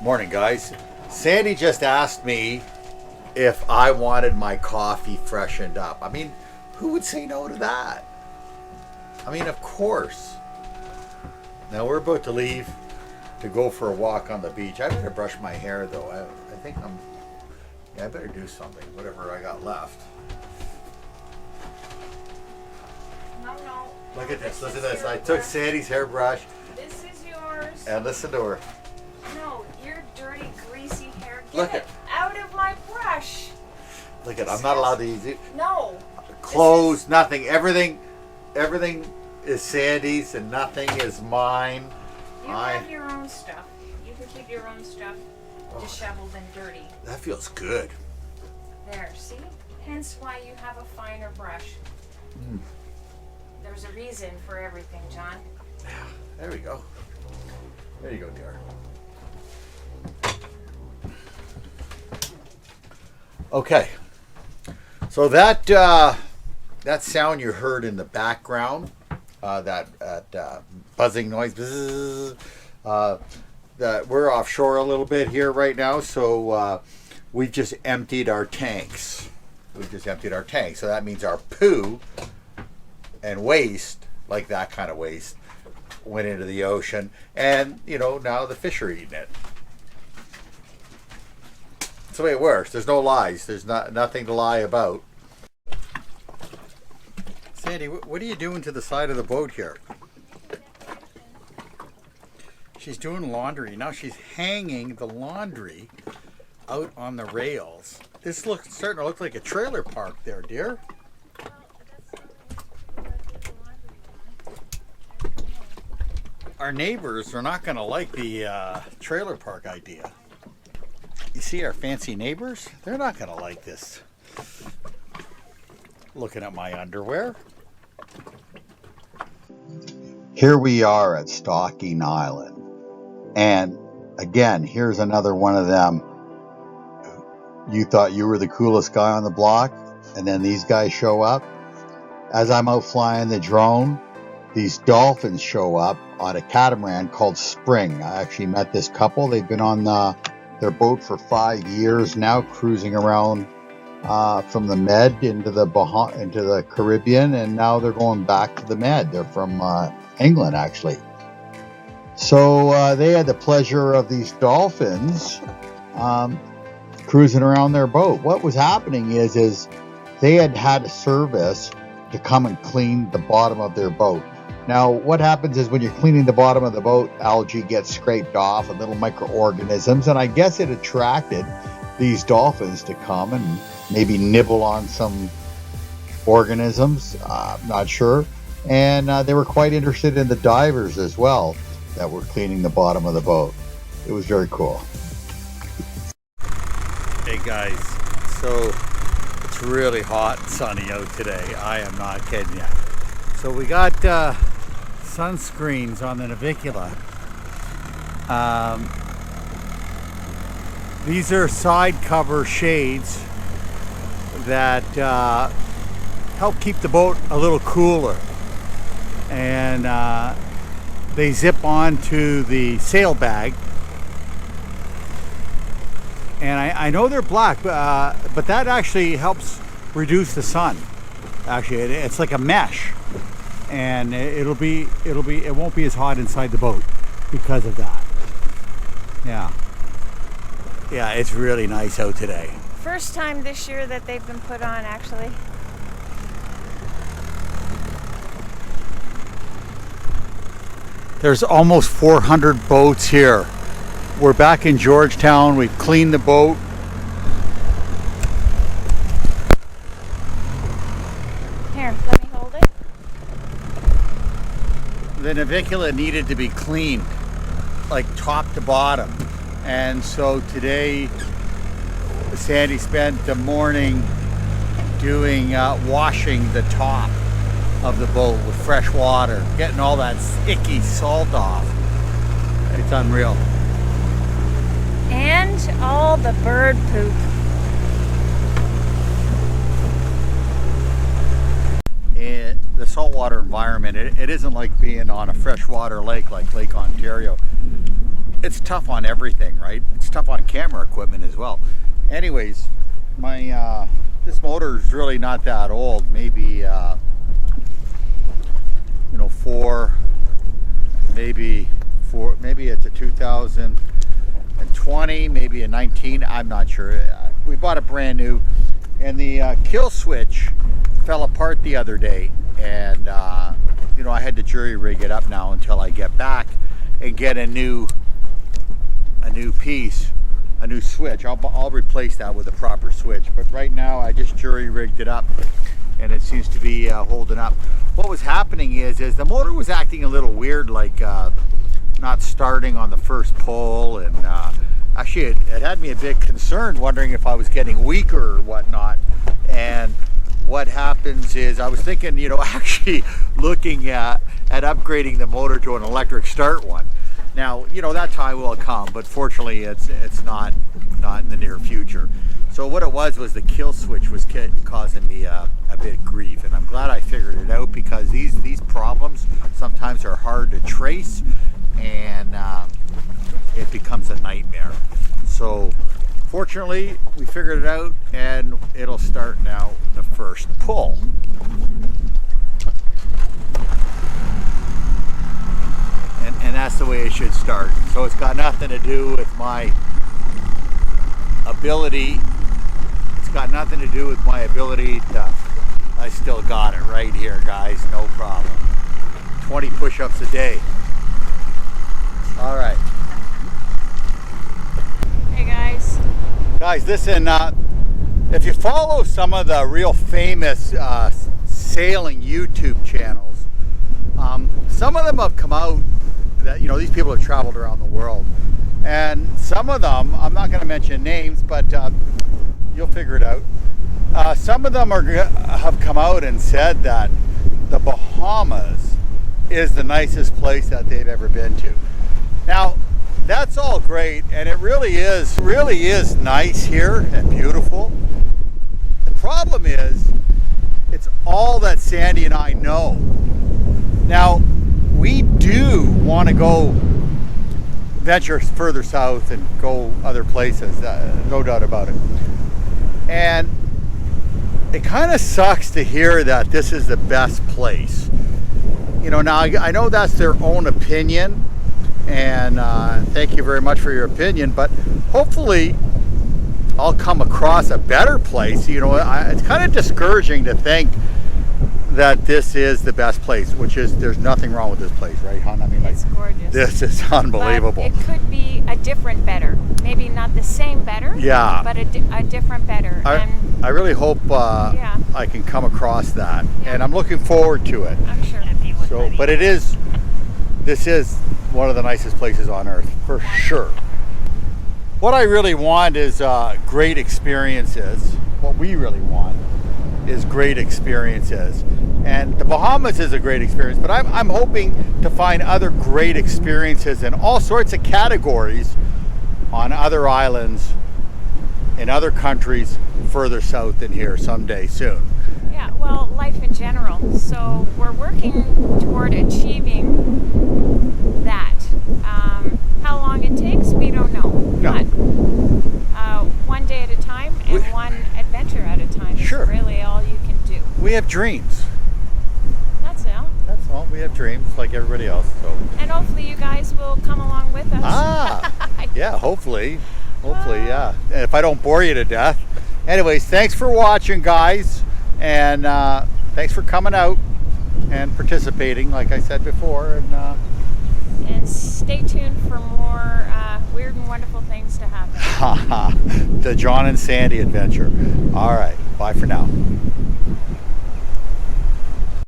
Morning, guys. Sandy just asked me if I wanted my coffee freshened up. I mean, who would say no to that? I mean, of course. Now we're about to leave to go for a walk on the beach. I better brush my hair though. I think I better do something, whatever I got left. No. Look at this, listen to this. I took Sandy's hairbrush. This is yours. And listen to her. No, your dirty, greasy hair. Look Get it out of my brush. Look at, I'm not allowed to use it. No. Clothes, nothing. Everything is Sandy's and nothing is mine. You have your own stuff. You can keep your own stuff disheveled and dirty. That feels good. There, see? Hence why you have a finer brush. There's a reason for everything, John. There we go. There you go, dear. Okay. So that sound you heard in the background, that buzzing noise, that we're offshore a little bit here right now, so we've just emptied our tanks. So that means our poo and waste, like that kind of waste, went into the ocean, and now the fish are eating it. That's the way it works. There's no lies. There's nothing to lie about. Sandy, what are you doing to the side of the boat here? She's doing laundry. Now she's hanging the laundry out on the rails. This starting to look like a trailer park there, dear. Our neighbors are not going to like the trailer park idea. You see our fancy neighbors? They're not going to like this. Looking at my underwear. Here we are at Stocking Island. And again, here's another one of them. You thought you were the coolest guy on the block, and then these guys show up. As I'm out flying the drone, these dolphins show up on a catamaran called Spring. I actually met this couple. They've been on their boat for 5 years now, cruising around from the Med into the Caribbean, and now they're going back to the Med. They're from England, actually. So they had the pleasure of these dolphins cruising around their boat. What was happening is they had a service to come and clean the bottom of their boat. Now, what happens is when you're cleaning the bottom of the boat, algae gets scraped off and little microorganisms, and I guess it attracted these dolphins to come and maybe nibble on some organisms, not sure. And they were quite interested in the divers as well that were cleaning the bottom of the boat. It was very cool. Hey guys, so it's really hot and sunny out today. I am not kidding you. So we got sunscreens on the Navicula. These are side cover shades that help keep the boat a little cooler, and they zip onto the sail bag. And I know they're black, but that actually helps reduce the sun. Actually, it's like a mesh, and it won't be as hot inside the boat because of that. Yeah, it's really nice out today. First time this year that they've been put on, actually. There's almost 400 boats here. We're back in Georgetown. We've cleaned the boat. Here, let me hold it. The Navicula needed to be cleaned, like top to bottom. And so today, Sandy spent the morning doing washing the top of the boat with fresh water, getting all that icky salt off. It's unreal. And all the bird poop. The saltwater environment, it isn't like being on a freshwater lake like Lake Ontario. it's tough on everything, right? It's tough on camera equipment as well. Anyways, my this motor is really not that old. Maybe you know, maybe it's a 2020, maybe a 19. I'm not sure. We bought it brand new, and the kill switch fell apart the other day, and you know, I had to jury rig it up now until I get back and get a new piece, a new switch. I'll replace that with a proper switch, but right now I just jury rigged it up and it seems to be holding up. What was happening is the motor was acting a little weird, like not starting on the first pull, and actually it had me a bit concerned, wondering if I was getting weaker or whatnot. And what happens is, I was thinking, you know, actually looking at upgrading the motor to an electric start one. Now, you know, that time will come, but fortunately it's not in the near future. So what it was the kill switch was causing me a bit of grief, and I'm glad I figured it out, because these problems sometimes are hard to trace, and it becomes a nightmare. So fortunately we figured it out, and it'll start now the first pull. And that's the way it should start. So it's got nothing to do with my ability. It's got nothing to do with my ability to, I still got it right here, guys, no problem. 20 push-ups a day. All right. Hey guys. Guys, listen, if you follow some of the real famous sailing YouTube channels, some of them have come out that, you know, these people have traveled around the world, and some of them, I'm not going to mention names, but you'll figure it out. Some of them have come out and said that the Bahamas is the nicest place that they've ever been to. Now, that's all great, and it really is nice here and beautiful. The problem is, it's all that Sandy and I know. Now, we do want to go venture further south and go other places, no doubt about it. And it kind of sucks to hear that this is the best place. You know, now I know that's their own opinion, and thank you very much for your opinion, but hopefully I'll come across a better place. You know, it's kind of discouraging to think that this is the best place, which is, there's nothing wrong with this place, right, hon? I mean, It's gorgeous. This is unbelievable. But it could be a different better. Maybe not the same better, Yeah. but a different better. I really hope Yeah. I can come across that, Yeah. and I'm looking forward to it. I'm sure. So, but this is one of the nicest places on earth, for sure. What I really want is great experiences. What we really want is great experiences, and the Bahamas is a great experience, but I'm hoping to find other great experiences in all sorts of categories on other islands in other countries further south than here someday soon. Yeah, well, life in general. So we're working toward achieving that. How long it takes, we don't know. No. But one day at a time, and one adventure at a time is Sure. really all you can do. We have dreams. That's all. That's all. We have dreams like everybody else. So. And hopefully you guys will come along with us. Yeah, hopefully, yeah. And if I don't bore you to death. Anyways, thanks for watching, guys, and thanks for coming out and participating, like I said before, And stay tuned for more weird and wonderful things to happen. the John and Sandy adventure. All right, bye for now.